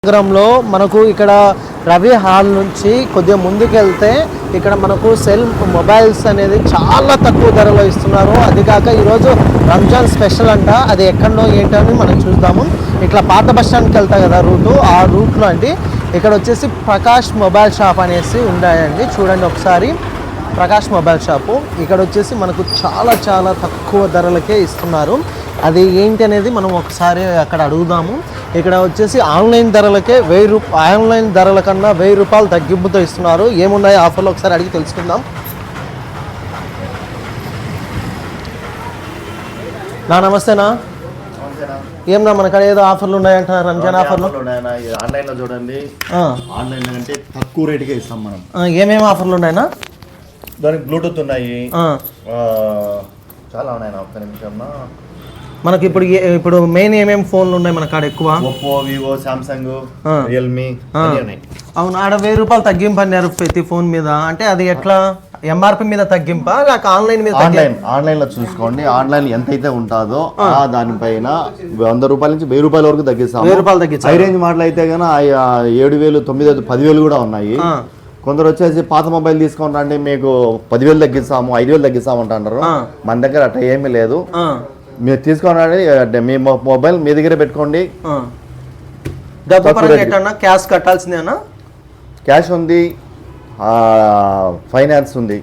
నగరంలో మనకు ఇక్కడ రవి హాల్ నుంచి కొద్దిగా ముందుకెళ్తే ఇక్కడ మనకు సెల్ మొబైల్స్ అనేది చాలా తక్కువ ధరలో ఇస్తున్నారు. అది కాక ఈరోజు రంజాన్ స్పెషల్ అంట. అది ఎక్కడో ఏంటని మనం చూద్దాము. ఇట్లా పాత బస్ స్టాండ్కి వెళ్తా కదా రూటు, ఆ రూట్లో అండి ఇక్కడ వచ్చేసి ప్రకాష్ మొబైల్ షాప్ అనేసి ఉన్నాయండి. చూడండి ఒకసారి, ప్రకాష్ మొబైల్ షాపు ఇక్కడ వచ్చేసి మనకు చాలా చాలా తక్కువ ధరలకే ఇస్తున్నారు. అది ఏంటి అనేది మనం ఒకసారి అక్కడ అడుగుదాము. ఇక్కడ వచ్చేసి ఆన్లైన్ ధరలకే ఆన్లైన్ ధరల కన్నా 1000 రూపాయలు తగ్గింపుతో ఇస్తున్నారు. ఏమున్నాయి ఆఫర్లు ఒకసారి అడిగి తెలుసుకుందాం. నమస్తేనా. ఏమన్నా మనకాడ ఏదో ఆఫర్లు ఉన్నాయంటున్నారు, రంజాన్ ఆఫర్లు. ఆన్లైన్లో చూడండి, ఆన్లైన్ అంటే తక్కువ రేటుకే ఇస్తాం మనం. ఏమేమి ఆఫర్లు ఉన్నాయన్నా? దానికి బ్లూటూత్ ఉన్నాయి, చాలా ఉన్నాయి. ఒక్క నిమిషం. మనకి ఇప్పుడు మెయిన్ ఏమేమి ఫోన్లు ఉన్నాయి మన కాడ ఎక్కువ? ఒప్పో, వివో, సామ్సంగ్, రియల్మీ ఉన్నాయి. అవును, ఆడ 1000 రూపాయలు తగ్గింపు అన్నారు ప్రతి ఫోన్ మీద. అంటే అది ఎట్లా, ఎంఆర్పి మీద తగ్గింపా లేక ఆన్లైన్ మీద? ఆన్లైన్ లో చూసుకోండి. ఆన్లైన్ ఎంతైతే ఉంటుందో దానిపైన 100 రూపాయల నుంచి 1000 రూపాయల వరకు తగ్గిస్తాం. 1000 రూపాయలు తగ్గిస్తాం. హై రేంజ్ మోడల్ అయితే కన్నా 7000, 9000, 10,000 కూడా ఉన్నాయి. కొందరు వచ్చేసి పాత మొబైల్ తీసుకుంటారంటే మీకు 10,000 తగ్గిస్తాము, 5,000 తగ్గిస్తాము అంటారు. మన దగ్గర అట్లా ఏమీ లేదు. మీరు తీసుకోండి, మీ మొబైల్ మీ దగ్గర పెట్టుకోండి. క్యాష్ కట్టాల్సిందేనా? క్యాష్ ఉంది, ఫైనాన్స్ ఉంది.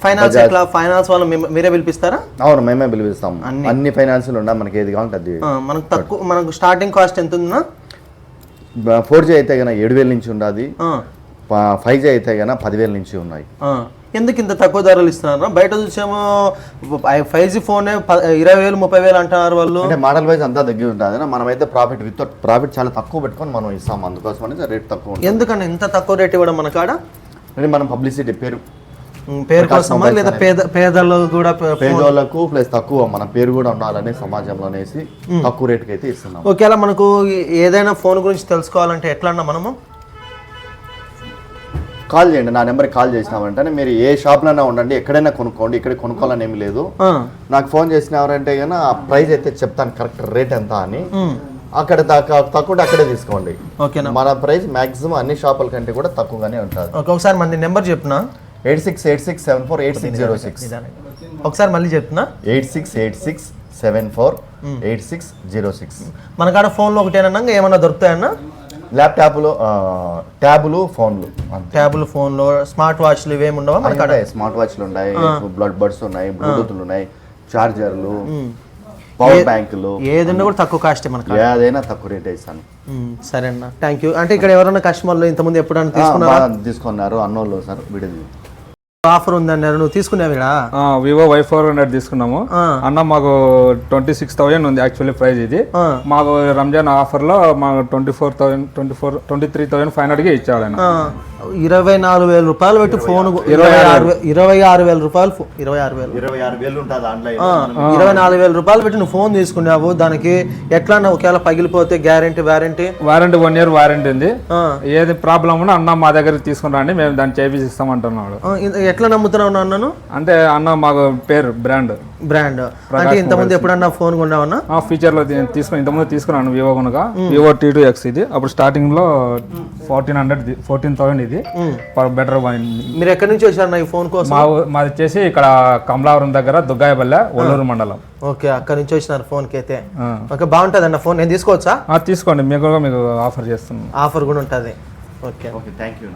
ఫైనాన్స్ ఎట్లా? ఫైనాన్స్ వాళ్ళు మీరే పిలిపిస్తారా? అవును, మేమే పిలిపిస్తాం. అన్ని ఫైనాన్స్లు ఉన్నాయి, మనకి ఏది కావాలంటే అది. మనకు తక్కువ, మనకు స్టార్టింగ్ కాస్ట్ ఎంత ఉందా? 4G అయితే కన్నా 7,000 నుంచి ఉన్నది. 5G అయితే కన్నా 10,000 నుంచి ఉన్నాయి. ఎందుకు ఇంత తక్కువ ధరలు ఇస్తున్నారు? బయట చూసామో 5G ఫోన్ 20,000, 30,000 అంటున్నారు వాళ్ళు. అంటే మోడల్ వైజ్ అంతా తగ్గి ఉంటుంది. మనమైతే ప్రాఫిట్ చాలా తక్కువ పెట్టుకొని మనం ఇస్తాం. అందుకోసం అనేది రేట్ తక్కువ. ఎందుకని ఇంత తక్కువ రేట్ ఇవ్వడం మన కాడ? అంటే మనం పబ్లిసిటీ పేరు కోసమా లేదా పేదలకు కూడా? పేదోళ్ళకు ప్లస్ తక్కువ మన పేరు కూడా ఉండాలని సమాజంలో అనేసి తక్కువ రేటుకి అయితే ఇస్తున్నాం. ఒకవేళ మనకు ఏదైనా ఫోన్ గురించి తెలుసుకోవాలంటే ఎట్లా అన్నా మనము కాల్ చేయండి. నా నెంబర్కి కాల్ చేసినామంటే మీరు ఏ షాప్లోనే ఉండండి, ఎక్కడైనా కొనుక్కోండి. ఇక్కడ కొనుక్కోవాలని ఏమి లేదు. నాకు ఫోన్ చేసినవారంటే కన్నా ప్రైస్ అయితే చెప్తాను, కరెక్ట్ రేట్ ఎంత అని. అక్కడ తక్కువ అక్కడే తీసుకోండి. ఓకేనా? మన ప్రైస్ మాక్సిమం అన్ని షాపుల కంటే కూడా తక్కువగానే ఉంటుంది. ఒకసారి మంది నెంబర్ చెప్తున్నా, 8686748606. ఒకసారి మళ్ళీ చెప్తున్నా, 8686748606. మన కాడ ఫోన్లో ఒకటేనా ఏమన్నా దొరుకుతాయన్నా? ల్యాప్టాప్లు, ట్యాబులు, ఫోన్లు. ట్యాబులు, ఫోన్లు, స్మార్ట్ వాచ్లు ఇవేమి ఉండవా మన కాడ? స్మార్ట్ వాచ్లు ఉన్నాయి, బ్లడ్ బడ్స్ ఉన్నాయి, బ్లూటూత్లు ఉన్నాయి, చార్జర్లు, పవర్ బ్యాంకులు. ఏదైనా కూడా తక్కువ కాస్ట్ మనకి, ఏదైనా తక్కువ రేట్ ఇస్తాను. సరే అన్న, థ్యాంక్ యూ. అంటే ఇక్కడ ఎవరైనా కస్టమర్లు ఇంతకుముందు ఎప్పుడైనా తీసుకున్నారు? అన్నోళ్ళు సార్, వీడియో ఆఫర్ ఉందన్నారు, నువ్వు తీసుకున్నావు? వివో Y400 తీసుకున్నాము అన్న. మాకు 26,000 ఉంది యాక్చువల్లీ ప్రైస్. ఇది మాకు రంజాన్ ఆఫర్ లో మాకు 23,500కి ఇచ్చాడు ఆయన. 24,000 రూపాయలు పెట్టి ఫోన్, 26,000 రూపాయలు, 24,000 రూపాయలు పెట్టి నువ్వు ఫోన్ తీసుకున్నావు. దానికి ఎట్లా ఒకవేళ పగిలిపోతే వారంటీ 1 year వారంటీ ఉంది. ఏది ప్రాబ్లం ఉన్నా అన్న మా దగ్గర తీసుకున్నా అండి, మేము దాన్ని చేపించి ఇస్తామంటున్నాడు. ఎట్లా నమ్ముతున్నావు అన్నను? అంటే అన్న మాకు పేరు బ్రాండ్ అంటే ఇంతకుముందు ఎప్పుడన్నా ఫోన్ కొన్నావన్నా? ఫీచర్ లో తీసుకుని ఇంతకుముందు తీసుకున్నాను వివో కొనగా, వివో T2X. ఇది అప్పుడు స్టార్టింగ్ లో 14,000 ఇది బెటర్. మీరు ఎక్కడి నుంచి వచ్చారు ఈ ఫోన్ కోసం? మాది వచ్చేసి ఇక్కడ కమలావరం దగ్గర దుగ్గాయపల్లె, ఒల్లూరు మండలం. ఓకే, అక్కడ నుంచి వచ్చినారు ఫోన్ కి అయితే. ఓకే, బాగుంటుంది అన్న ఫోన్. నేను తీసుకోవచ్చా? తీసుకోండి, మీకు ఆఫర్ చేస్తున్నాను. ఆఫర్ కూడా ఉంటుంది. Okay, thank you.